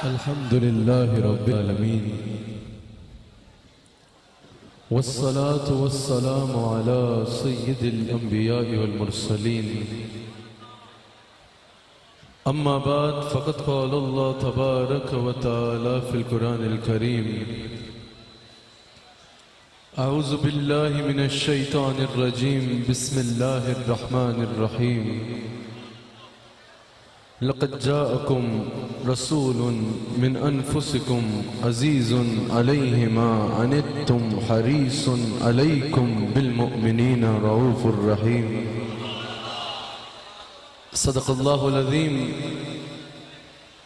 الحمد لله رب العالمين والصلاة والسلام على سيد الأنبياء والمرسلين أما بعد فقد قال الله تبارك وتعالى في القرآن الكريم أعوذ بالله من الشيطان الرجيم بسم الله الرحمن الرحيم لقد جاءكم رسول من أنفسكم عزيز عليه ما عنتم حريص عليكم بالمؤمنين رؤوف رحيم صدق الله العظيم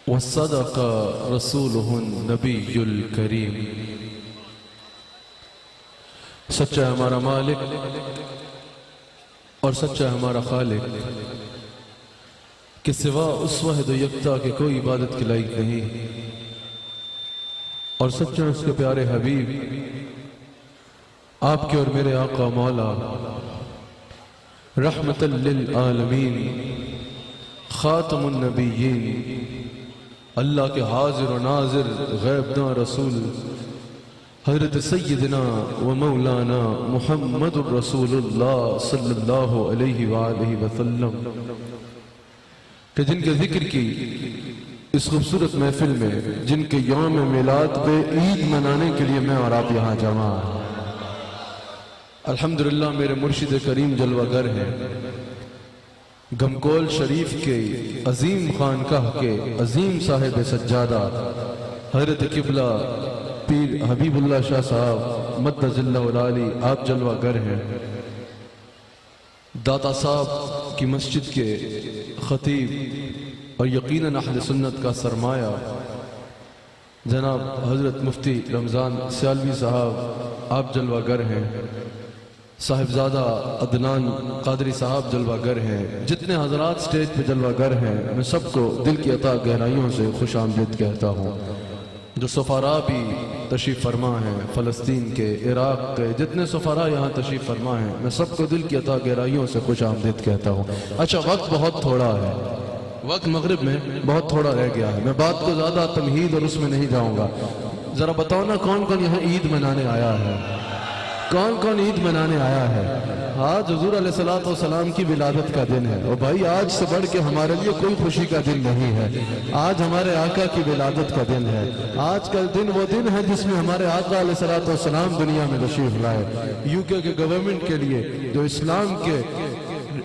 وصدق رسوله النبي الكريم سچا ہے ہمارا مالک اور سچا ہے ہمارا خالق کہ سوا اس وحد و یکتا کے کوئی عبادت کے لائق نہیں، اور سچا اس کے پیارے حبیب آپ کے اور میرے آقا مولا رحمت للعالمین خاتم النبیین اللہ کے حاضر و ناظر غیب داں رسول حضرت سیدنا و مولانا محمد الرسول اللہ صلی اللہ علیہ وآلہ وسلم کہ جن کے ذکر کی اس خوبصورت محفل میں، جن کے یوم میلاد پہ عید منانے کے لیے میں اور آپ یہاں جمع ہیں۔ الحمدللہ میرے مرشد کریم جلوہ گر ہیں، گھمکول شریف کے عظیم خانقاہ کے عظیم صاحب سجادہ حضرت قبلہ پیر حبیب اللہ شاہ صاحب مدد اللہ العالی آپ جلوہ گر ہیں۔ داتا صاحب کی مسجد کے خطیب اور یقیناً اہل سنت کا سرمایہ جناب حضرت مفتی رمضان سیالوی صاحب آپ جلوہ گر ہیں، صاحبزادہ عدنان قادری صاحب جلوہ گر ہیں، جتنے حضرات سٹیج پہ جلوہ گر ہیں میں سب کو دل کی عطا گہرائیوں سے خوش آمدید کہتا ہوں۔ جو سفراء بھی تشریف فرما ہیں فلسطین کے، عراق کے، جتنے سفراء یہاں تشریف فرما ہیں میں سب کو دل کی عطا گہرائیوں سے خوش آمدید کہتا ہوں۔ اچھا وقت بہت تھوڑا ہے، وقت مغرب میں بہت تھوڑا رہ گیا ہے، میں بات کو زیادہ تمہید اور اس میں نہیں جاؤں گا۔ ذرا بتاؤ نا کون کون یہاں عید منانے آیا ہے؟ کون کون عید منانے آیا ہے؟ آج حضور علیہ السلام کی ولادت کا دن ہے، اور بھائی آج سے بڑھ کے ہمارے لیے کوئی خوشی کا دن نہیں ہے۔ آج ہمارے آقا کی ولادت کا دن ہے، آج کا دن وہ دن ہے جس میں ہمارے آقا علیہ السلام دنیا میں تشریف لائے۔ UK کے گورنمنٹ کے لیے جو اسلام کے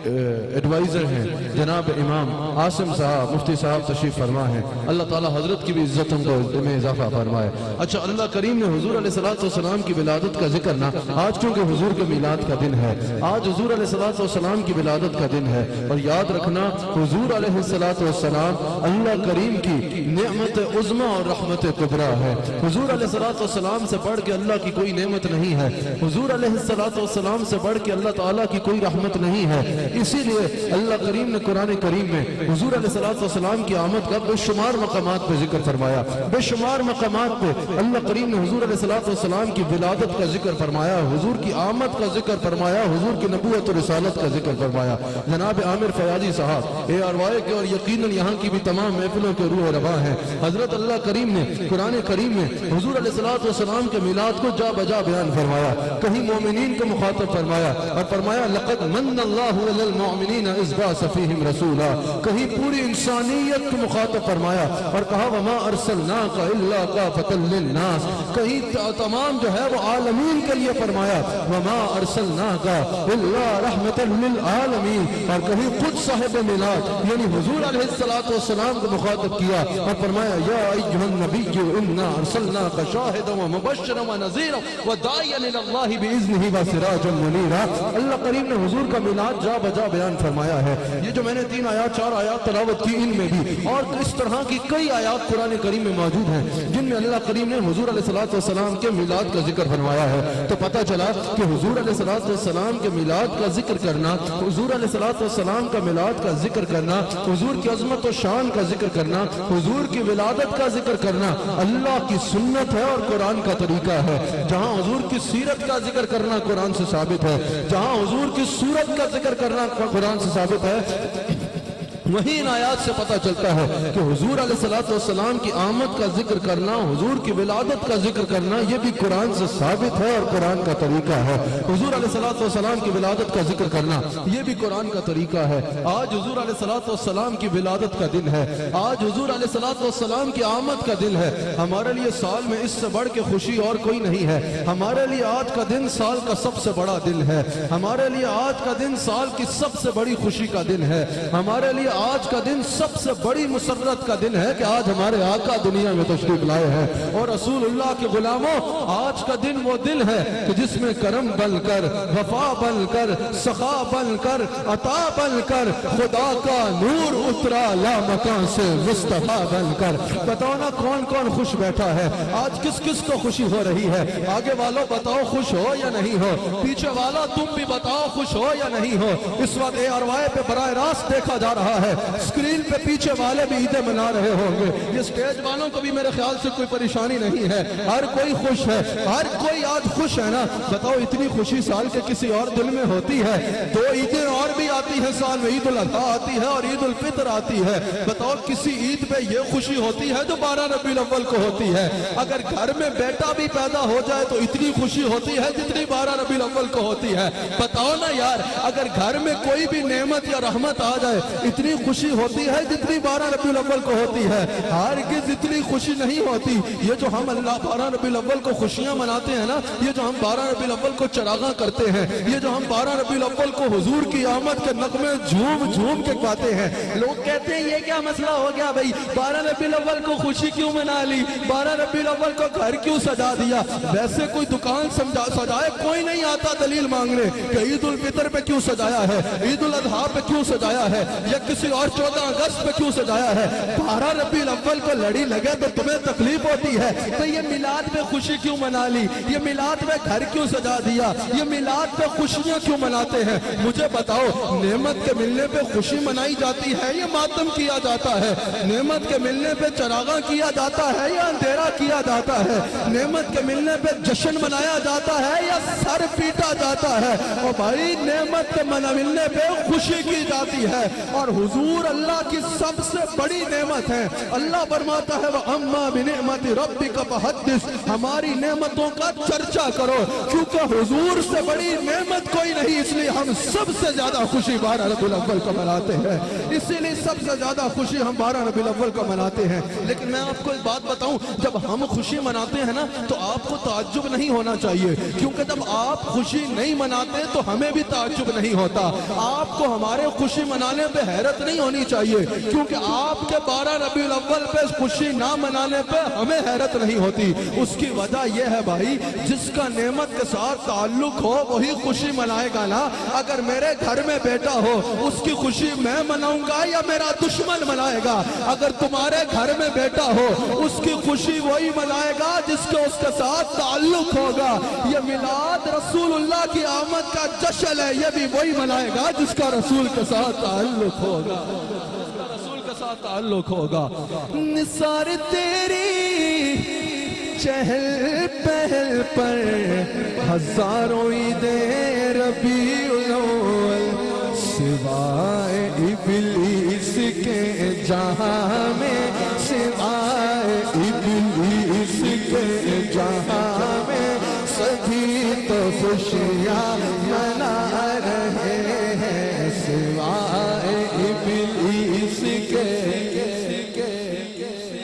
ایڈوائزر ہیں جناب امام عاصم صاحب مفتی صاحب تشریف فرما ہے، اللہ تعالی حضرت کی بھی عزت ہم کو میں اضافہ فرمائے۔ اچھا اللہ کریم نے حضور علیہ السلام کی ولادت کا ذکر نہ، آج چونکہ حضور کے میلاد کا دن ہے، آج حضور علیہ السلام کی ولادت کا دن ہے، اور یاد رکھنا حضور علیہ السلام اللہ کریم کی نعمت عظمی اور رحمت کبریٰ ہے۔ حضور علیہ السلام سے بڑھ کے اللہ کی کوئی نعمت نہیں ہے، حضور علیہ السلام سے بڑھ کے اللہ تعالیٰ کی کوئی رحمت نہیں ہے۔ اسی لیے اللہ کریم نے قرآن کریم میں حضور علیہ السلام کی آمد کا بے شمار مقامات پہ ذکر فرمایا، بے شمار مقامات پہ اللہ کریم نے حضور علیہ السلام کی ولادت کا ذکر فرمایا، حضور کی آمد کا ذکر فرمایا، حضور کی نبوت و رسالت کا ذکر فرمایا۔ جناب عامر فیاضی صاحب ARY کے اور یقیناً یہاں کی بھی تمام محفلوں کے روح رواں ہیں، حضرت اللہ کریم نے قرآن کریم میں حضور علیہ السلام کے میلاد کو جا بجا بیان فرمایا، کہیں مومنین کو مخاطب فرمایا اور فرمایا لقد من اللہ علی المؤمنین اذ بعث فیہم رسولا، کہیں پوری انسانیت کو مخاطب فرمایا اور کہا وما ارسلناک الا کافۃ للناس، کہیں تمام جو ہے وہ عالمین کے لیے فرمایا وما ارسلناک الا رحمۃ للعالمین، اور کہیں خود صاحب میلاد یعنی حضور علیہ السلام کو مخاطب کیا اور فرمایا یا ایھا النبی انا ارسلناک شاہدا ومبشرا ونذیرا وداعیا الی اللہ باذنہ وسراجا منیرا۔ اللہ کریم نے حضور کا میلاد جا بجا بیان فرمایا ہے۔ یہ جو میں نے 3 آیات 4 آیات تلاوت کی ان میں بھی اور اس طرح کی کئی آیات قرآن کریم میں موجود ہیں جن میں اللہ کریم نے حضور علیہ السلام کے میلاد کا ذکر فرمایا ہے۔ تو پتہ چلا کہ حضور علیہ السلام کے میلاد کا ذکر کرنا، حضور علیہ السلام کا میلاد کا ذکر کرنا، حضور کی عظمت و شان کا ذکر کرنا، حضور کی ولادت کا ذکر کرنا اللہ کی سنت ہے اور قرآن کا طریقہ ہے۔ جہاں حضور کی سیرت کا ذکر کرنا قرآن سے ثابت ہے، جہاں حضور کی صورت کا ذکر کرنا قرآن سے ثابت ہے، وہی ان آیات سے پتہ چلتا ہے کہ حضور علیہ السلام کی آمد کا ذکر کرنا، حضور کی ولادت کا ذکر کرنا، یہ بھی قرآن سے ثابت ہے اور قرآن کا طریقہ ہے۔ حضور علیہ السلام کی ولادت کا ذکر کرنا یہ بھی قرآن کا طریقہ ہے۔ آج حضور علیہ السلام کی ولادت کا دن ہے، آج حضور علیہ السلام کی آمد کا دن ہے۔ ہمارے لیے سال میں اس سے بڑھ کے خوشی اور کوئی نہیں ہے۔ ہمارے لیے آج کا دن سال کا سب سے بڑا دن ہے، ہمارے لیے آج کا دن سال کی سب سے بڑی خوشی کا دن ہے، ہمارے لیے آج کا دن سب سے بڑی مسرت کا دن ہے کہ آج ہمارے آقا دنیا میں تشریف لائے ہیں۔ اور رسول اللہ کے غلاموں، آج کا دن وہ دن ہے کہ جس میں کرم بن کر، وفا بن کر، سخا بن کر، عطا بن کر خدا کا نور اترا لامکان سے مصطفیٰ بن کر۔ بتاؤ نا کون کون خوش بیٹھا ہے آج؟ کس کس کو خوشی ہو رہی ہے؟ آگے والوں بتاؤ خوش ہو یا نہیں ہو؟ پیچھے والا تم بھی بتاؤ خوش ہو یا نہیں ہو؟ اس وقت ARY پہ براہ راست دیکھا جا رہا ہے، اسکرین پہ پیچھے والے بھی عیدیں منا رہے ہوں گے۔ یہ سٹیج والوں کو بھی میرے خیال سے کوئی پریشانی نہیں ہے، ہر کوئی خوش ہے، ہر کوئی آج خوش ہے نا۔ بتاؤ اتنی خوشی سال کے کسی اور دل میں ہوتی ہے؟ 2 عیدیں اور بھی آتی ہیں سال میں، عید الاضحیٰ آتی ہے اور عید الفطر آتی ہے۔ بتاؤ کسی عید پہ یہ خوشی ہوتی ہے جو 12 ربیع الاول کو ہوتی ہے؟ اگر گھر میں بیٹا بھی پیدا ہو جائے تو اتنی خوشی ہوتی ہے جتنی 12 ربیع الاول کو ہوتی ہے۔ بتاؤ نا یار، اگر گھر میں کوئی بھی نعمت یا رحمت آ جائے اتنی خوشی ہوتی ہے جتنی 12 ربیع الاول کو ہوتی ہے؟ ہرگز اتنی خوشی نہیں ہوتی۔ یہ جو ہم 12 ربیع الاول کو خوشیاں مناتے ہیں نا، یہ جو ہم 12 ربیع الاول کو چراغاں کرتے ہیں، یہ جو ہم 12 ربیع الاول کو حضور کی آمد کے نغمے جھوم جھوم کے گاتے ہیں، لوگ کہتے ہیں یہ کیا مسئلہ ہو گیا بھائی، 12 ربیع الاول کو خوشی کیوں منا لی، 12 ربیع الاول کو گھر کیوں سجا دیا؟ ویسے کوئی دکان سجائے کوئی نہیں آتا دلیل مانگنے کہ عید الفطر پہ کیوں سجایا ہے، عید الاضحیٰ پہ کیوں سجایا ہے، یا کسی اور 14 اگست پہ کیوں سجایا ہے۔ 12 ربیع الاول کو لڑی لگے تو تمہیں تکلیف ہوتی ہے تو یہ میلاد پہ خوشی کیوں منا لی، یہ میلاد پہ گھر کیوں سجا دیا، یہ میلاد پہ خوشیاں کیوں مناتے ہیں؟ مجھے بتاؤ، نعمت کے ملنے پہ خوشی منائی جاتی ہے یا ماتم کیا جاتا ہے؟ نعمت کے ملنے پہ چراغاں کیا جاتا ہے یا اندھیرا کیا جاتا ہے؟ نعمت کے ملنے پہ جشن منایا جاتا ہے یا سر پیٹا جاتا ہے؟ اور بھائی نعمت کے ملنے پہ خوشی کی جاتی ہے، اور حضور اللہ کی سب سے بڑی نعمت ہے۔ اللہ فرماتا ہے وَأَمَّا بِنِعْمَتِ رَبِّكَ فَحَدِّثْ، ہماری نعمتوں کا چرچا کرو، کیونکہ حضور سے بڑی نعمت کوئی نہیں، اس لیے ہم سب سے زیادہ خوشی 12 ربیع الاول کو مناتے ہیں، اسی لیے سب سے زیادہ خوشی ہم 12 ربیع الاول کو مناتے ہیں۔ لیکن میں آپ کو ایک بات بتاؤں، جب ہم خوشی مناتے ہیں نا تو آپ کو تعجب نہیں ہونا چاہیے، کیونکہ جب آپ خوشی نہیں مناتے تو ہمیں بھی تعجب نہیں ہوتا۔ آپ کو ہمارے خوشی منانے پہ حیرت نہیں ہونی چاہیے، کیونکہ آپ کے 12 ربیع الاول پہ خوشی نہ منانے پہ ہمیں حیرت نہیں ہوتی۔ اس کی وجہ یہ ہے بھائی، جس کا نعمت کے ساتھ تعلق ہو وہی خوشی منائے گا نا۔ اگر میرے گھر میں بیٹا ہو اس کی خوشی میں مناؤں گا یا میرا دشمن منائے گا؟ اگر تمہارے گھر میں بیٹا ہو اس کی خوشی وہی منائے گا جس کو اس کے ساتھ تعلق ہوگا۔ یہ میلاد رسول اللہ کی آمد کا جشن ہے، یہ بھی وہی منائے گا جس کا رسول کے ساتھ تعلق ہوگا، رسول کے ساتھ تعلق ہوگا۔ نثار تیری چہل پہل پر ہزاروں عیدیں ربیع الاول، سوائے ابلیس کے جہاں میں، سوائے ابلیس کے جہاں میں، سبھی تو خوشیاں منا رہے ہیں سوائے ابلیس کے۔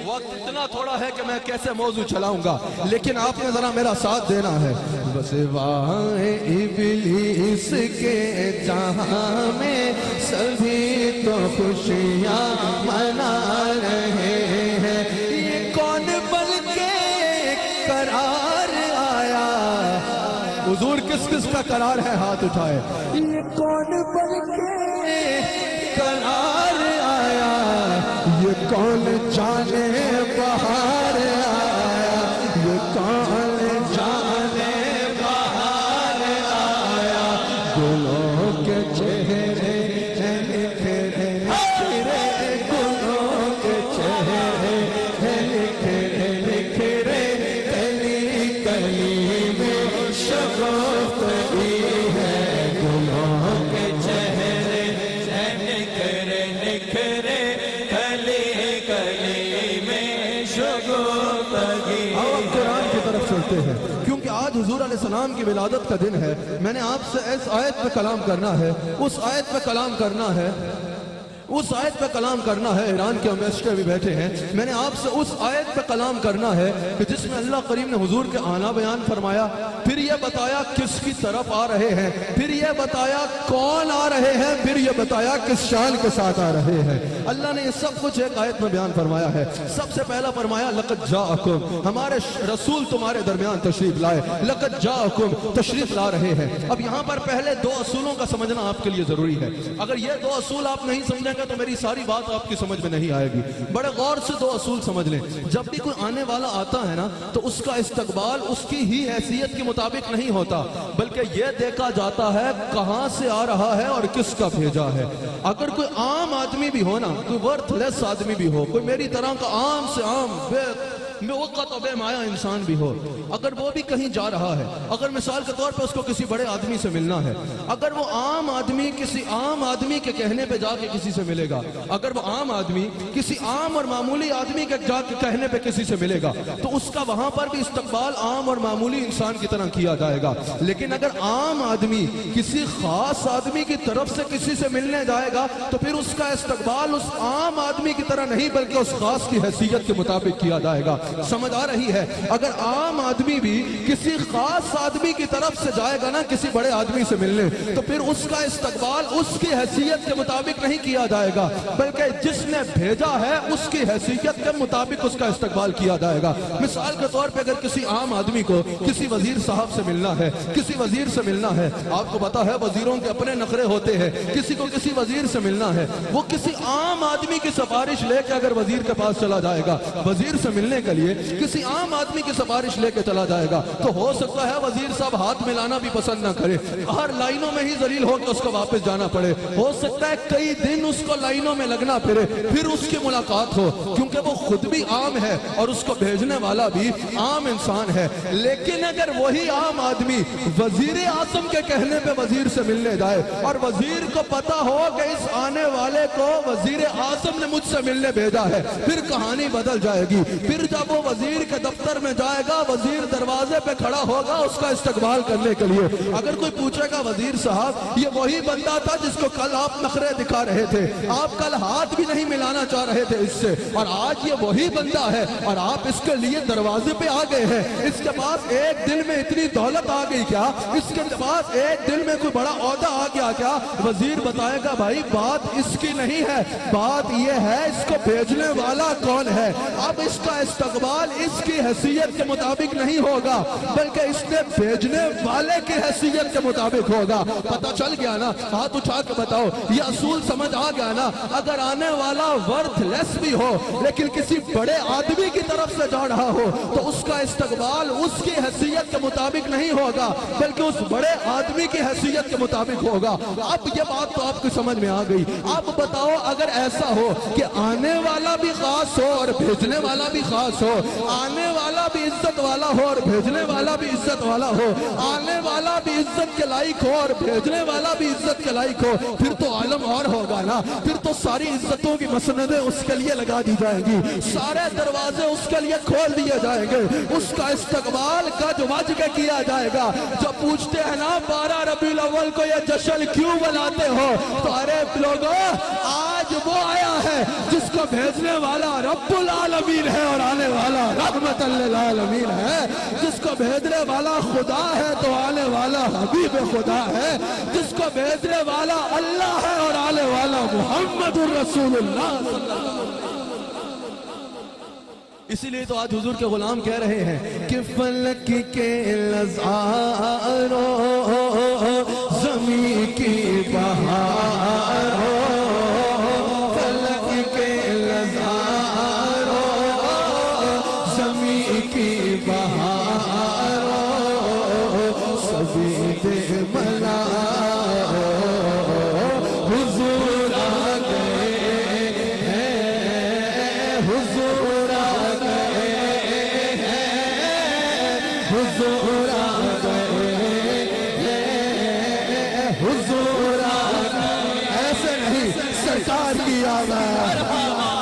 وقت اتنا تھوڑا ہے کہ میں کیسے موضوع چلاؤں گا، لیکن آپ نے ذرا میرا ساتھ دینا ہے۔ سوائے ابلیس کے جہاں میں سبھی تو خوشیاں منا رہے ہیں، یہ کون بن کے قرار آیا؟ حضور کس کس کا قرار ہے؟ ہاتھ اٹھائے۔ یہ کون بن کے قرار آیا، یہ کون جانے بہار آیا، یہ کون جانے بہار آیا، گلوں کے چہرے ہیں نکھرے نکھرے، گلوں کے چہرے ہیں نکھرے نکھرے، کلی کلی میں شگفتگی ہے، گلوں کے چہرے ہیں نکھرے نکھرے۔ کرتے ہیں، کیونکہ آج حضور علیہ السلام کی ولادت کا دن ہے۔ میں نے آپ سے اس آیت پہ کلام کرنا ہے، اس آیت پہ کلام کرنا ہے، اس آیت پہ کلام کرنا ہے۔ ایران کے امبیسڈر بھی بیٹھے ہیں، میں نے آپ سے اس آیت پہ کلام کرنا ہے کہ جس میں اللہ کریم نے حضور کے آنا بیان فرمایا، پھر یہ بتایا کس کی طرف آ رہے ہیں، پھر یہ بتایا کون آ رہے ہیں، پھر یہ بتایا کس شان کے ساتھ آ رہے ہیں۔ اللہ نے یہ سب کچھ ایک آیت میں بیان فرمایا ہے۔ سب سے پہلا فرمایا لقد جاءکم، ہمارے رسول تمہارے درمیان تشریف لائے، لقد جاءکم تشریف لا رہے ہیں۔ اب یہاں پر پہلے دو اصولوں کا سمجھنا آپ کے لیے ضروری ہے۔ اگر یہ دو اصول آپ نہیں سمجھیں تو میری ساری بات آپ کی سمجھ میں نہیں آئے گی۔ بڑے غور سے دو اصول سمجھ لیں۔ جب بھی کوئی آنے والا آتا ہے نا تو اس کا استقبال اس کی ہی حیثیت کے مطابق نہیں ہوتا، بلکہ یہ دیکھا جاتا ہے کہاں سے آ رہا ہے اور کس کا بھیجا ہے۔ اگر کوئی عام آدمی بھی ہو نا، کوئی ورتھ لیس آدمی بھی ہو، کوئی میری طرح کا عام سے عام بے وقت و بے مایا انسان بھی ہو، اگر وہ بھی کہیں جا رہا ہے، اگر مثال کے طور پہ اس کو کسی بڑے آدمی سے ملنا ہے، اگر وہ عام آدمی کسی عام آدمی کے کہنے پہ جا کے کسی سے ملے گا، اگر وہ عام آدمی کسی عام اور معمولی آدمی کے جا کے کہنے پہ کسی سے ملے گا تو اس کا وہاں پر بھی استقبال عام اور معمولی انسان کی طرح کیا جائے گا۔ لیکن اگر عام آدمی کسی خاص آدمی کی طرف سے کسی سے ملنے جائے گا تو پھر اس کا استقبال اس عام آدمی کی طرح نہیں بلکہ اس خاص کی حیثیت کے مطابق کیا جائے گا۔ سمجھ آ رہی ہے؟ اگر عام آدمی بھی کسی خاص آدمی کی طرف سے جائے گا نا کسی بڑے آدمی سے ملنے تو پھر اس کا استقبال اس کی حیثیت کے مطابق نہیں کیا جائے گا بلکہ جس نے بھیجا ہے اس کی حیثیت کے مطابق اس کا استقبال کیا جائے گا۔ مثال کے طور پہ اگر کسی عام آدمی کو کسی وزیر صاحب سے ملنا ہے، کسی وزیر سے ملنا ہے، آپ کو پتا ہے وزیروں کے اپنے نخرے ہوتے ہیں، کسی کو کسی وزیر سے ملنا ہے، وہ کسی عام آدمی کی سفارش لے کے اگر وزیر کے پاس چلا جائے گا، وزیر سے ملنے کے لیے کسی عام آدمی کی سفارش لے کے چلا جائے گا تو ہو سکتا ہے وزیر صاحب ہاتھ ملانا بھی پسند نہ کرے، ہر لائنوں میں ہی ذلیل ہو کے اس کو واپس جانا پڑے، ہو سکتا ہے کئی دن اس کو لائنوں میں لگنا پھرے پھر اس کی ملاقات ہو، کیونکہ وہ خود بھی عام ہے اور اس کو بھیجنے والا بھی عام انسان ہے۔ لیکن اگر وہی عام آدمی وزیر اعظم کے کہنے پہ وزیر سے ملنے جائے اور وزیر کو پتا ہو کہ اس آنے والے کو وزیر اعظم نے مجھ سے ملنے بھیجا ہے، پھر کہانی بدل جائے گی۔ پھر جب وہ وزیر کے دفتر میں جائے گا، وزیر دروازے پہ کھڑا ہوگا اس کا استقبال کرنے کے لیے، اگر کوئی پوچھے گا وزیر صاحب یہ وہی بندہ تھا جس کو کل آپ نخرے دکھا رہے تھے، آپ کل ہاتھ بھی نہیں ملانا چاہ رہے تھے اس سے، اور آج یہ وہی بندہ ہے اور آپ اس کے لیے دروازے پہ آ گئے ہیں، اس کے پاس ایک دن میں اتنی دولت آ گئی کیا، اس کے پاس ایک دن میں کوئی بڑا عہدہ آ گیا کیا؟ وزیر بتائے گا بھائی بات اس کی نہیں ہے، بات یہ ہے اس کو بھیجنے والا کون ہے۔ اب اس کا استقبال اس کی حیثیت کے مطابق نہیں ہوگا بلکہ اس نے بھیجنے والے کی حیثیت کے مطابق ہوگا۔ پتہ چل گیا نا؟ ہاتھ اٹھا کے بتاؤ، یہ اصول سمجھ آ گیا نا؟ اگر آنے والا ورتھ لیس بھی ہو لیکن کسی بڑے آدمی کی طرف سے جا رہا ہو تو اس کا استقبال اس کی حیثیت کے مطابق نہیں ہوگا بلکہ اس بڑے آدمی کی حیثیت کے مطابق ہوگا۔ اب یہ بات تو آپ کی سمجھ میں آ گئی۔ اب بتاؤ اگر ایسا ہو کہ آنے والا بھی خاص ہو اور بھیجنے والا بھی خاص ہو، آنے والا بھی عزت والا ہو اور بھیجنے والا بھی عزت والا ہو، آنے والا بھی عزت کے لائق ہو اور بھیجنے والا بھی عزت کے لائق ہو، پھر تو عالم اور ہوگا نا، پھر تو ساری عزتوں کی مسندیں اس کے لیے لگا دی جائیں گی، سارے دروازے اس کے لیے کھول دیے جائیں گے، اس کا استقبال گج وج کے کیا جائے گا۔ جو پوچھتے ہیں نا 12 ربیع الاول کو یہ جشن کیوں بناتے ہو، تو ارے لوگوں آج وہ آیا ہے جس کو بھیجنے والا رب العالمین ہے اور آنے والا رحمت للعالمین ہے، جس کو بھیجنے والا خدا ہے تو آنے والا حبیب خدا ہے، جس کو بھیجنے والا اللہ ہے اور آنے والا محمد الرسول اللہ صلی اللہ علیہ وسلم۔ اسی لیے تو آج حضور کے غلام کہہ رہے ہیں کہ فلک کے لزاروں زمین کی بہاروں، فلک کے لزاروں زمین کی بہاروں، سبھی دے ملا حضور آ گئے ہیں، حضور آ گئے ہیں، حضور آ گئے ہیں، حضور آ گئے۔ ایسے نہیں، سرکار کی آمد،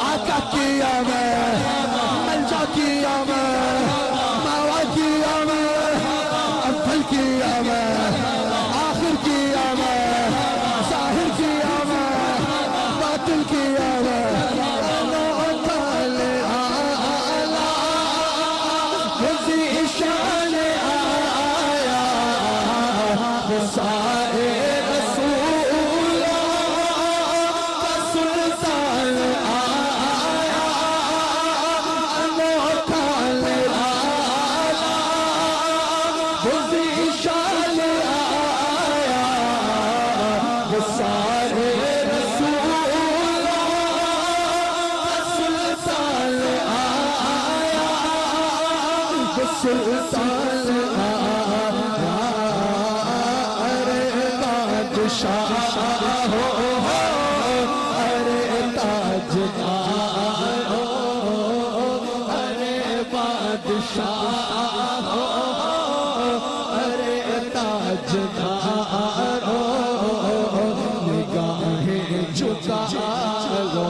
آقا کی آمد، ملجا کی آمد، ماوا کی آمد، سلطان آیا، ارے بادشاہ ہو، ارے تاجدار ہو، ارے بادشاہ ہو، ارے تاجدار ہو، نگاہیں جھکا لو،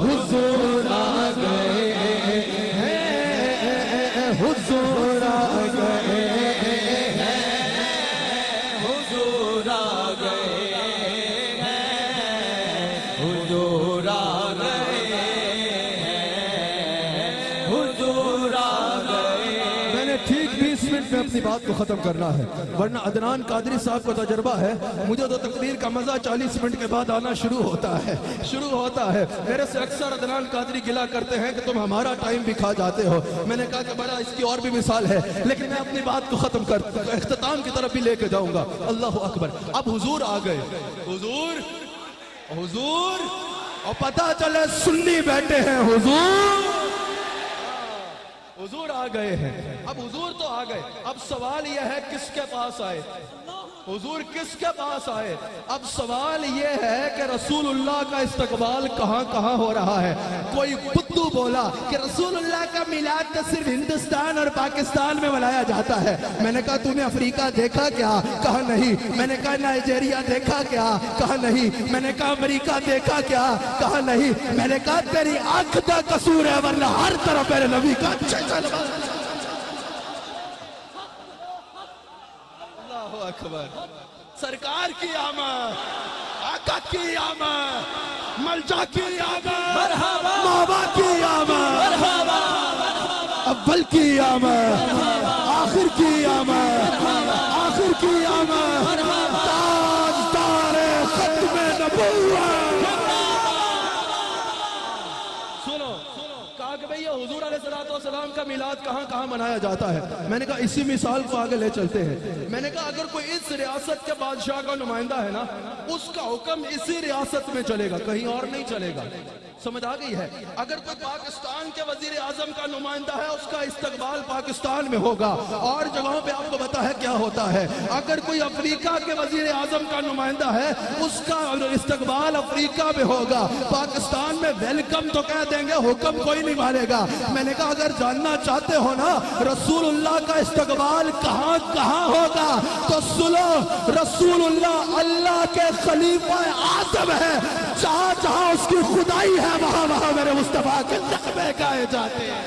حضور آ گئے ہیں، حضور آ گئے ہیں، حضور آ گئے ہیں، حضور آ گئے ہیں، حضور آ گئے۔ میں نے ٹھیک 20 منٹ میں اپنی بات کو ختم کرنا ہے، ورنہ عدنان قادری صاحب کو تجربہ ہے، مجھے تو تقریر کا مزہ 40 منٹ کے بعد آنا شروع ہوتا ہے۔ میرے سے اکثر عدنان قادری گلا کرتے ہیں کہ تم ہمارا ٹائم بھی کھا جاتے ہو۔ میں نے کہا کہ بڑا اس کی اور بھی مثال ہے، لیکن میں اپنی بات کو ختم کر اختتام کی طرف بھی لے کے جاؤں گا۔ اللہ اکبر۔ اب حضور آ گئے، حضور اور پتہ چلے سنی بیٹھے ہیں، حضور آ گئے ہیں۔ اب حضور تو آ گئے، اب سوال یہ ہے کس کے پاس آئے؟ حضور کس کے پاس آئے؟ اب سوال یہ ہے کہ رسول اللہ کا استقبال کہاں کہاں ہو رہا ہے؟ کوئی بدھو بولا کہ رسول اللہ کا میلاد تو صرف ہندوستان اور پاکستان میں منایا جاتا ہے۔ میں نے کہا تم نے افریقہ دیکھا کیا؟ کہا نہیں۔ میں نے کہا نائجیریا دیکھا کیا؟ کہا نہیں۔ میں نے کہا امریکہ دیکھا کیا؟ کہا نہیں۔ میں نے کہا تیری آنکھ کا قصور ہے، ورنہ ہر طرف میرے نبی کا اچھا چلو۔ اللہ اکبر۔ سرکار کی آمد، آقا کی آمد، ملجا کی آمد، مابا کی آمد، اول کی آمد، آخر کی آمد، آخر کی آمد، تاجدار ختم نبوت۔ کہا کہ بھئی یہ حضور علیہ السلام کا میلاد کہاں کہاں منایا جاتا ہے؟ میں نے کہا اسی مثال کو آگے لے چلتے ہیں۔ میں نے کہا اگر کوئی اس ریاست کے بادشاہ کا نمائندہ ہے نا، اس کا حکم اسی ریاست میں چلے گا، کہیں اور نہیں چلے گا۔ سمجھ آ گئی ہے؟ اگر کوئی پاکستان کے وزیر اعظم کا نمائندہ ہے، اس کا استقبال پاکستان میں ہوگا، اور جگہوں پہ آپ کو پتا ہے کیا ہوتا ہے۔ اگر کوئی افریقہ کے وزیر اعظم کا نمائندہ ہے، اس کا استقبال افریقہ میں ہوگا، پاکستان میں ویلکم تو کہہ دیں گے، حکم کوئی نہیں مانے گا۔ میں نے کہا اگر جاننا چاہتے ہو نا رسول اللہ کا استقبال کہاں کہاں ہوگا تو سنو، رسول اللہ اللہ کے خلیفہ اعظم ہے، جہاں جہاں اس کی خدائی ہے وہاں وہاں میرے مصطفیٰ کے نغمے گائے جاتے ہیں،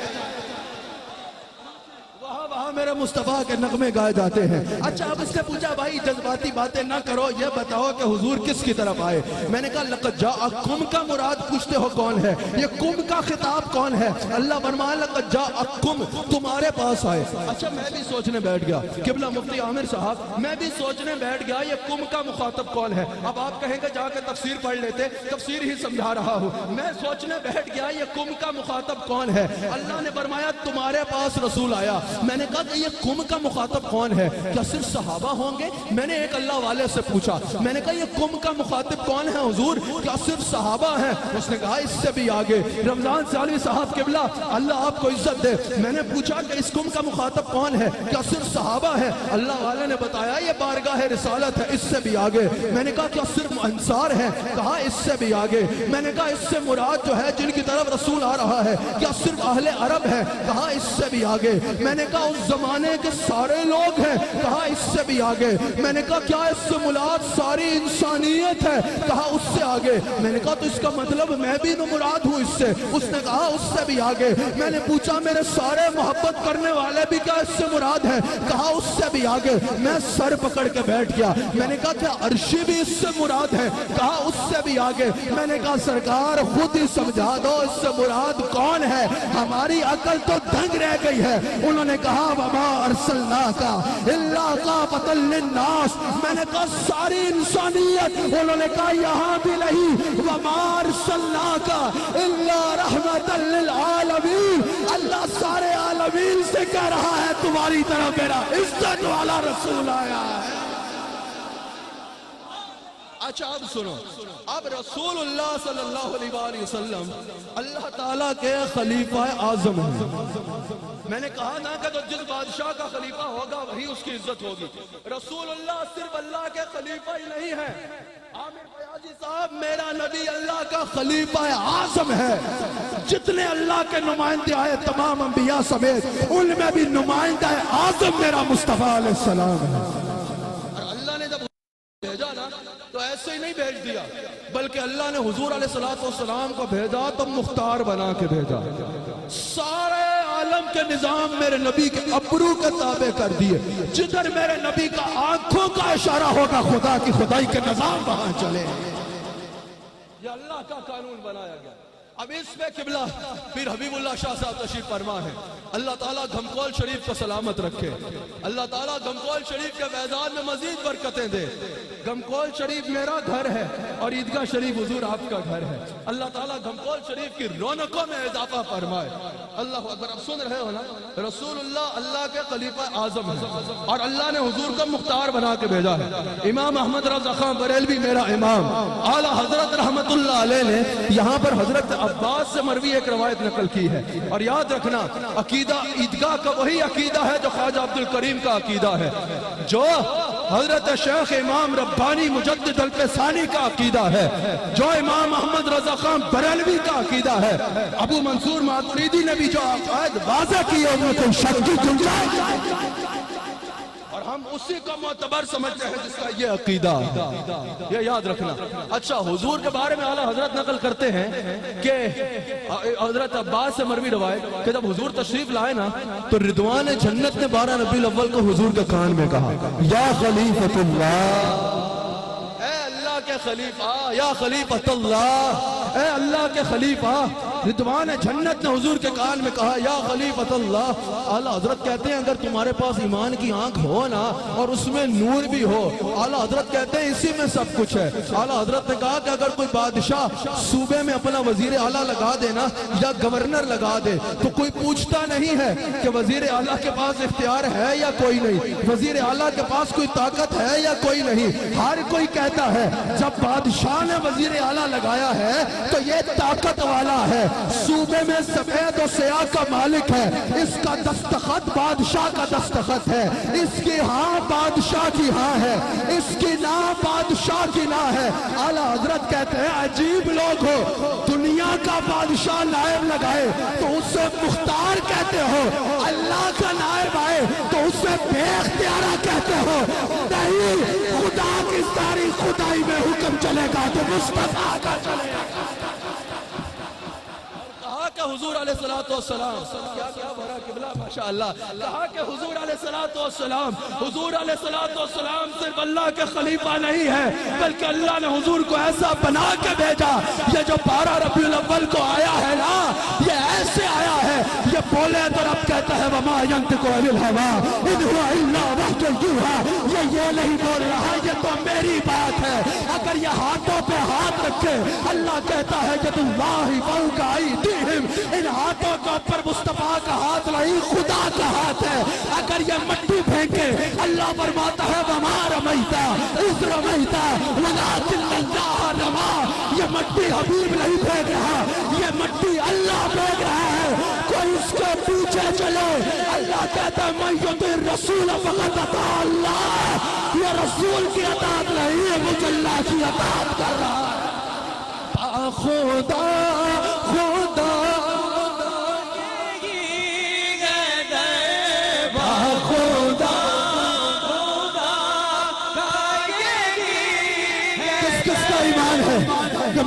وہاں میرے مصطفیٰ کے نغمے گائے جاتے ہیں۔ اچھا اب اس نے پوچھا بھائی جذباتی باتیں نہ کرو، یہ بتاؤ کہ حضور کس کی طرف آئے؟ میں نے کہا لقد جاءکم کا مراد پوچھتے ہو کون ہے؟ یہ کم کا خطاب کون ہے؟ اللہ فرمایا لقد جاءکم، تمہارے پاس آئے۔ اچھا میں بھی سوچنے بیٹھ گیا، قبلہ مفتی عامر صاحب میں بھی سوچنے بیٹھ گیا یہ کم کا مخاطب کون ہے؟ اب آپ کہیں گے جا کے تفسیر پڑھ لیتے، تفسیر ہی سمجھا رہا ہوں۔ میں سوچنے بیٹھ گیا یہ کم کا مخاطب کون ہے؟ اللہ نے فرمایا تمہارے پاس رسول آیا۔ میں نے کہا کہ یہ کم کا مخاطب کون ہے؟ کیا صرف صحابہ ہوں گے؟ میں نے ایک اللہ والے سے پوچھا، میں نے کہا یہ کم کا مخاطب کون ہے حضور؟ کیا صرف صحابہ ہیں؟ اس نے کہا اس سے بھی آگے رمضان سالوی صاحب قبلہ اللہ آپ کو عزت دے، میں نے پوچھا کہ اس کم کا مخاطب کون ہے؟ کیا صرف صحابہ ہیں؟ اللہ والے نے بتایا یہ بارگاہ رسالت ہے، اس سے بھی آگے۔ میں نے کہا کیا صرف انصار ہیں؟ کہا اس سے بھی آگے۔ میں نے کہا اس سے مراد جو ہے جن کی طرف رسول آ رہا ہے کیا صرف اہل عرب ہے؟ کہا اس سے بھی آگے۔ میں نے کہا اس زمانے کے سارے لوگ ہیں؟ کہا اس سے بھی آگے۔ میں نے کہا کیا اس سے مراد ساری انسانیت ہے؟ کہا اس سے آگے۔ میں نے کہا تو اس کا مطلب میں بھی تو مراد ہوں اس سے؟ اس نے کہا اس سے بھی آگے۔ میں نے پوچھا میرے سارے محبت کرنے والے بھی کیا اس سے مراد ہیں؟ کہا اس سے بھی آگے۔ میں سر پکڑ کے بیٹھ گیا، میں نے کہا کیا عرشی بھی اس سے مراد ہے؟ کہا اس سے بھی آگے۔ میں نے کہا سرکار خود ہی سمجھا دو اس سے مراد کون ہے، ہماری عقل تو دنگ رہ گئی ہے۔ انہوں نے کہا وما ارسلناک الا کافۃ للناس، میں نے کہا ساری انسانیت۔ انہوں نے کہا یہاں بھی نہیں، وما ارسلناک الا رحمۃ للعالمین، اللہ سارے عالمین سے کہہ رہا ہے تمہاری طرف میرا عزت والا رسول آیا ہے۔ اچھا اب سنو، اب رسول اللہ صلی اللہ علیہ وآلہ وسلم اللہ تعالیٰ کے خلیفہ اعظم ہیں۔ میں نے کہا نا کہ تو جس بادشاہ کا خلیفہ ہوگا وہی اس کی عزت ہوگی۔ رسول اللہ صرف اللہ کے خلیفہ ہی نہیں ہیں، عامر فیاضی صاحب میرا نبی اللہ کا خلیفہ اعظم ہے۔ جتنے اللہ کے نمائندے آئے تمام انبیاء سمیت ان میں بھی نمائندہ اعظم میرا مصطفیٰ علیہ السلام ہے۔ اور اللہ نے جب بھیجا نا تو ایسے ہی نہیں بھیج دیا، بلکہ اللہ نے حضور علیہ السلام کو بھیجا تو مختار بنا کے بھیجا۔ سارے عالم کے نظام میرے نبی کے ابرو کے تابع کر دیے، جدھر میرے نبی کا آنکھوں کا اشارہ ہوگا خدا کی خدائی کے نظام وہاں چلے۔ یہ اللہ کا قانون بنایا گیا۔ اب اس میں قبلہ پھر حبیب اللہ شاہ صاحب تشریف فرما ہے، اللہ تعالیٰ گھمکول شریف کو سلامت رکھے، اللہ تعالیٰ گھمکول شریف کے فیضان میں مزید برکتیں دے۔ گھمکول شریف میرا گھر ہے اور عیدگاہ شریف حضور آپ کا گھر ہے، اللہ تعالیٰ گھمکول شریف کی رونقوں میں اضافہ فرمائے۔ اللہ اکبر۔ اب سن رہے ہو نا، رسول اللہ اللہ کے خلیفہ اعظم ہے اور اللہ نے حضور کو مختار بنا کے بھیجا ہے۔ امام احمد رضا خان بریلوی میرا امام اعلیٰ حضرت رحمت اللہ علیہ نے یہاں پر حضرت عباس سے مروی ایک روایت نقل کی ہے، اور یاد رکھنا عقیدہ عیدگاہ کا وہی عقیدہ ہے جو خواجہ عبد الکریم کا عقیدہ ہے، جو حضرت شیخ امام ربانی مجدد الفسانی کا عقیدہ ہے، جو امام احمد رضا خان بریلوی کا عقیدہ ہے۔ ابو منصور ماتریدی نے بھی جو عقائد واضح کیے ان میں کوئی شک کی گنجائش، اور ہم اسی کو معتبر سمجھتے ہیں جس کا یہ عقیدہ، یہ یاد رکھنا۔ اچھا، حضور کے بارے میں اعلیٰ حضرت نقل کرتے ہیں کہ حضرت عباس سے مروی روایت کہ جب حضور تشریف لائے نا تو رضوان جنت نے 12 ربیع الاول کو حضور کے کان میں کہا، یا خلیفۃ اللہ، اے اللہ کے خلیفہ، یا خلیفۃ اللہ، اے اللہ کے خلیفہ۔ رضوان جنت نے حضور کے کان میں کہا، یا خلیفۃ اللہ۔ اعلیٰ حضرت کہتے ہیں اگر تمہارے پاس ایمان کی آنکھ ہو نا اور اس میں نور بھی ہو، اعلیٰ حضرت کہتے ہیں اسی میں سب کچھ ہے۔ اعلیٰ حضرت نے کہا کہ اگر کوئی بادشاہ صوبے میں اپنا وزیر اعلیٰ لگا دے نا یا گورنر لگا دے تو کوئی پوچھتا نہیں ہے کہ وزیر اعلیٰ کے پاس اختیار ہے یا کوئی نہیں، وزیر اعلیٰ کے پاس کوئی طاقت ہے یا کوئی نہیں۔ ہر کوئی کہتا ہے جب بادشاہ نے وزیر اعلیٰ لگایا ہے تو یہ طاقت والا ہے، صوبے میں سفید و سیاہ کا مالک ہے، اس کا دستخط بادشاہ کا دستخط ہے، اس کی ہاں بادشاہ کی ہاں ہے، اس کی نا بادشاہ کی نا ہے۔ اعلیٰ حضرت کہتے ہیں عجیب لوگ ہو، دنیا کا بادشاہ نائب لگائے تو اسے مختار کہتے ہو، اللہ کا نائب آئے تو اسے بے اختیارہ کہتے ہو۔ نہیں، خدا کی ساری خدائی میں حکم چلے گا تو مصطفیٰ کا چلے گا۔ کہ حضور علیہ السلام کیا بھرا قبلہ ماشاءاللہ، کہا کہ حضور علیہ السلام صرف اللہ کے خلیفہ نہیں ہے بلکہ اللہ نے حضور کو ایسا بنا کے بھیجا، یہ جو 12 ربیع الاول کو آیا ہے نا یہ ایسے آیا ہے، یہ بولے تو رب کہتا ہے وما ينطق عن الهوى ان هو الا وحی یوحی، یہ نہیں بول رہا، یہ تو میری بات ہے۔ اگر یہ ہاتھوں پہ ہاتھ رکھے اللہ کہتا ہے کہ اللہ فوق ایدیہم، ان ہاتھوں کا اوپر مصطفیٰ کا ہاتھ نہیں خدا کا ہاتھ ہے۔ اگر یہ مٹی پھینکے اللہ فرماتا ہے وما رمیت اذ رمیت ولکن اللہ رمی، یہ مٹی حبیب نہیں پھینک رہا، یہ مٹی اللہ پھینک رہا ہے۔ کوئی اس کے پیچھے چلے، اللہ کہتا ہے من یطع الرسول فقد اطاع اللہ، یہ رسول کی اطاعت نہیں ہے، مجھ اللہ کی اطاعت کر رہا ہے۔ خدا خدا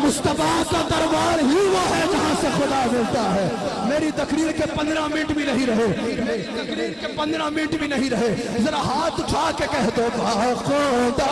مصطفیٰ کا دربار ہی وہ ہے جہاں سے خدا ملتا ہے۔ میری تقریر کے 15 منٹ بھی نہیں رہے، تقریر کے 15 منٹ بھی نہیں رہے، ذرا ہاتھ اٹھا کے کہہ دو خدا خدا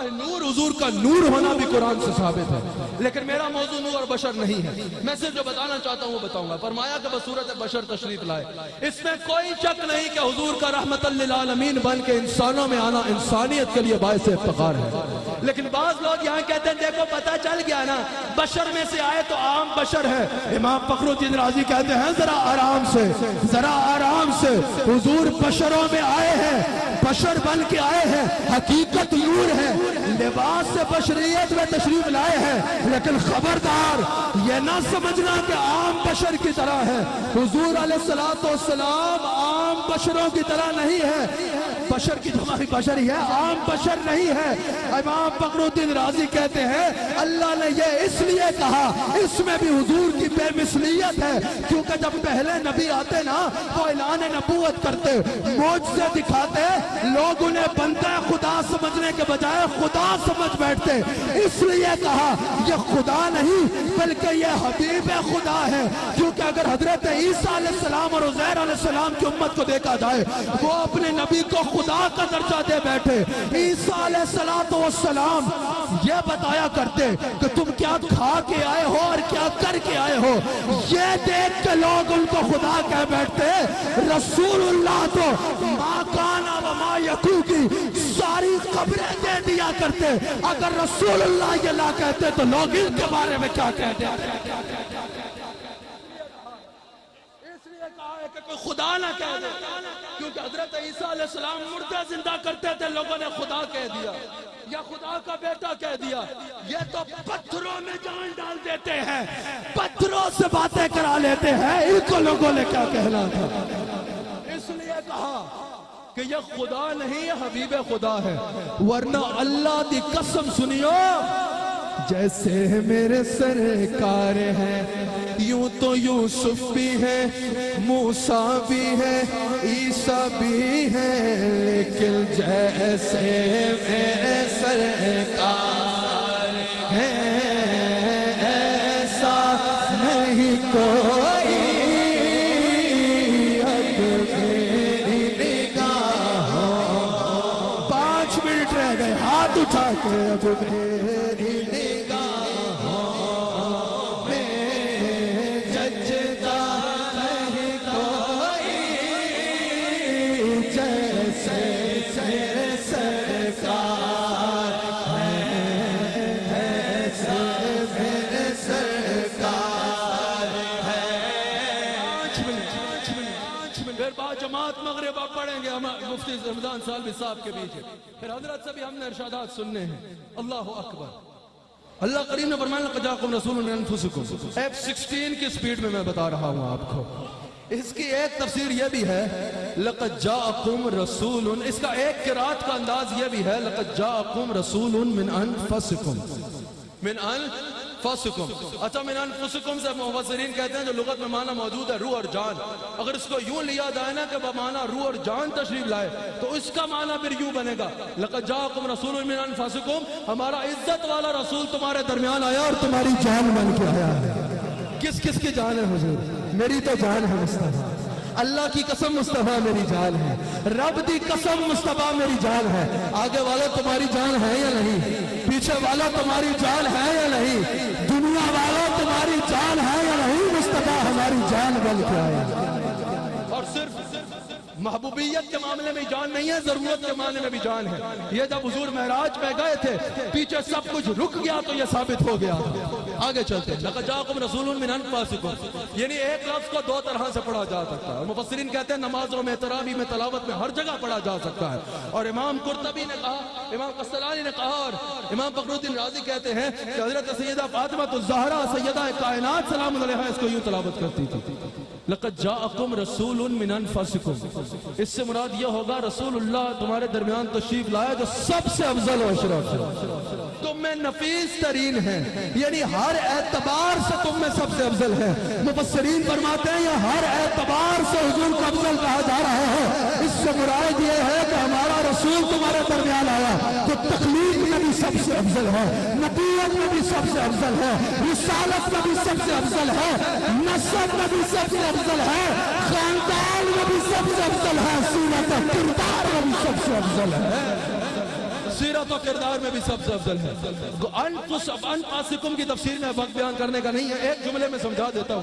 اللہ نور، حضور کا نور ہونا بھی قرآن سے ثابت ہے، لیکن میرا موضوع نور اور بشر نہیں ہے۔ میں صرف جو بتانا چاہتا ہوں وہ بتاؤں گا۔ فرمایا کہ بصورت بشر تشریف لائے، اس میں کوئی شک نہیں کہ حضور کا رحمت للعالمین بن کے انسانوں میں آنا انسانیت کے لیے باعث افتخار ہے۔ لیکن بعض لوگ یہاں کہتے ہیں دیکھو پتہ چل گیا نا، بشر میں سے آئے تو عام بشر ہے۔ امام فخر الدین رازی کہتے ہیں ذرا آرام سے، ذرا آرام سے، حضور بشروں میں آئے ہیں، بشر بن کے آئے ہیں، حقیقت نور ہے، لباس سے بشریت میں تشریف لائے ہیں، لیکن خبردار یہ نہ سمجھنا کہ عام بشر کی طرح ہے۔ حضور علیہ السلام عام بشروں کی طرح نہیں ہے، بشر کی جمع بشر ہی ہے، عام بشر نہیں ہے۔ امام فخر الدین رازی کہتے ہیں اللہ نے یہ اس لیے کہا، اس میں بھی حضور کی بے مثلیت ہے، کیونکہ جب پہلے نبی آتے نا وہ اعلان نبوت کرتے، معجزے دکھاتے، لوگ انہیں بندہ خدا سمجھنے کے بجائے خدا سمجھ بیٹھتے، اس لیے کہا یہ خدا نہیں بلکہ یہ حبیب خدا ہے، کیونکہ اگر حضرت عیسیٰ علیہ السلام اور عزیر علیہ السلام کی امت کو دیکھا جائے وہ اپنے نبی کو خدا کا درجہ دے بیٹھے۔ عیسیٰ علیہ السلام یہ بتایا کرتے کہ تم کیا کھا کے آئے ہو اور کیا کر کے آئے ہو، یہ دیکھ کے لوگ ان کو خدا کہہ بیٹھتے۔ رسول اللہ تو ما کانا و ما یکون کی ساری خبریں دے دیا کرتے، اگر رسول اللہ یہ نہ کہتے تو لوگ ان کے بارے میں کیا کہتے ہیں؟ اس لیے کہا ہے کہ کوئی خدا نہ کہہ دے، کیونکہ حضرت عیسیٰ علیہ السلام مردہ زندہ کرتے تھے، لوگوں نے خدا کہہ دیا یا خدا کا بیٹا کہہ دیا۔ یہ تو پتھروں میں جان ڈال دیتے ہیں، پتھروں سے باتیں کرا لیتے ہیں، ان کو لوگوں نے کیا کہنا تھا۔ اس لیے کہا کہ یہ خدا نہیں یہ حبیب خدا ہے، ورنہ اللہ دی قسم سنیو جیسے میرے سرکار ہیں یوں تو یوسف بھی ہے، موسیٰ بھی ہے، عیسیٰ بھی ہے، لیکن جیسے میرے سرکار ہیں ایسا نہیں کوئی، اب میری نگاہوں 5 منٹ رہ گئے، ہاتھ اٹھا کے اب میری جماعت مغرب آپ پڑھیں گے ہم مفتی رمضان سالوی صاحب کے بیچ، پھر حضرت سے بھی ہم نے ارشادات سننے ہیں۔ اللہ اکبر۔ اللہ کریم نے فرمایا لقد جاءکم رسول من انفسکم، F16 کی سپیڈ میں بتا رہا ہوں آپ کو۔ اس کی ایک تفسیر یہ بھی ہے لقد جاءکم رسول، اس کا ایک قرات کا انداز یہ بھی ہے لقد جاءکم رسول من انفسکم، من انفسکم۔ اچھا من انفسکم سے مفسرین کہتے ہیں جو لغت میں معنی موجود ہے روح اور جان، اگر اس کو یوں لیا جائے نا کہ بمعنی روح اور جان تشریف لائے تو اس کا معنی پھر یوں بنے گا لقد جاءکم رسول من انفسکم، ہمارا عزت والا رسول تمہارے درمیان آیا اور تمہاری جان بن کے آیا ہے۔ کس کس کی جان ہے حضور؟ میری تو جان ہے مصطفیٰ، اللہ کی قسم مصطفیٰ میری جان ہے، رب دی قسم مصطفیٰ میری جان ہے۔ آگے والا تمہاری جان ہے یا نہیں؟ پیچھے والا تمہاری جان ہے یا نہیں؟ دنیا والا تمہاری جان ہے یا نہیں؟ مصطفیٰ ہماری جان بن کے آیا۔ اور صرف محبوبیت کے معاملے میں جان نہیں ہے، ضرورت کے معاملے میں بھی جان ہے۔ یہ جب حضور معراج پہ گئے تھے پیچھے سب کچھ رک گیا تو یہ ثابت ہو گیا۔ آگے چلتے ہیں لقد جاءکم رسول من انفسکم، یعنی ایک لفظ کو 2 طرح سے پڑھا جا سکتا ہے۔ مفسرین کہتے ہیں نمازوں میں، تراویح میں، تلاوت میں، ہر جگہ پڑھا جا سکتا ہے۔ اور امام قرطبی نے کہا، امام قسطلانی نے کہا، اور امام فخر الدین رازی کہتے ہیں کہ حضرت سیدہ فاطمہ الزہرا سیدہ کائنات سلام علیہا اس کو یوں تلاوت کرتی تھی لقد جاءکم رسول من انفسکم۔ اس سے مراد یہ ہوگا رسول اللہ تمہارے درمیان تشریف لایا جو سب سے افضل و اشرف ہے، تم میں نفیس ترین ہے، یعنی ہر اعتبار سے تم میں سب سے افضل ہے۔ مفسرین فرماتے ہیں یہ ہر اعتبار سے حضور کو افضل کہا جا رہا ہے، اس سے مراد یہ ہے کہ ہمارا رسول تمہارے درمیان آیا جو تخلیق میں بھی سب سے افضل ہے، نبوت میں بھی سب سے افضل ہے، رسالت میں بھی سب سے افضل ہے، نسب میں بھی سب سے افضل ہے، خاندان میں بھی سب سے افضل ہے، سیرت کردار میں بھی سب سے افضل ہے۔ سیرت و کردار میں بھی سب سے افضل ہے۔ ان فاسقکم کی تفسیر میں وقت بیان کرنے کا نہیں ہے، ایک جملے میں سمجھا دیتا ہوں۔